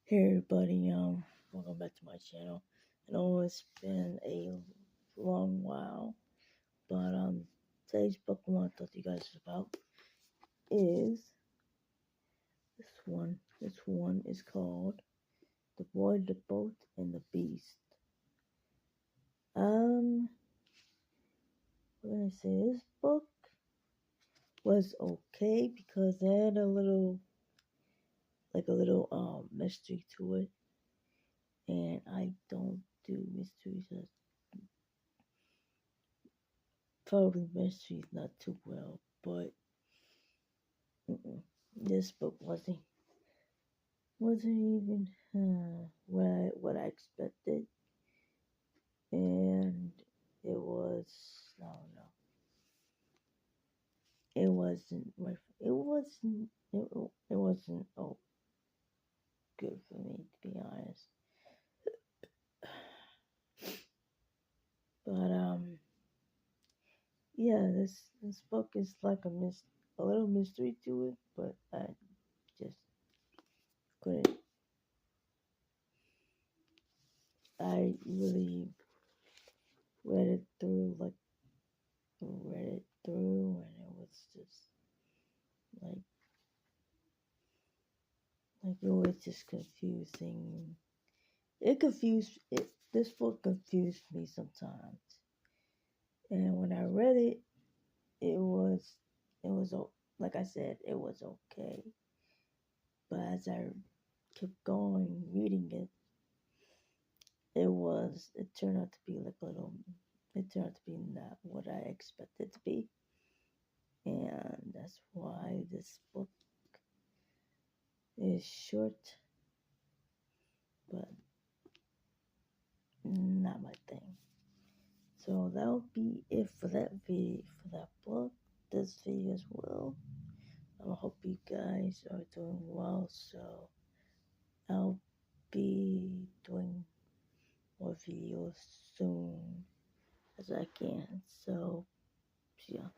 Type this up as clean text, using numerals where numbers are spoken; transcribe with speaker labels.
Speaker 1: Hey everybody, welcome back to my channel. I know it's been a long while, but today's book I want to talk to you guys about is this one. This one is called The Boy, the Boat, and the Beast. What can I say? This book was okay because it had a little mystery to it, and I don't do mysteries. Probably mysteries not too well, but this book wasn't even what I expected, and it was I don't know. It wasn't good for me, to be honest. But yeah, this book is like a little mystery to it, but I just couldn't. I really read it through, and it was just like it was just confusing. This book confused me sometimes, and when I read it, it was like I said, it was okay. But as I kept going reading it, it turned out to be it turned out to be not what I expected it to be, and that's why this book is short, but not my thing. So that'll be it for that book, this video as well. I hope you guys are doing well. So I'll be doing more videos soon as I can. So yeah.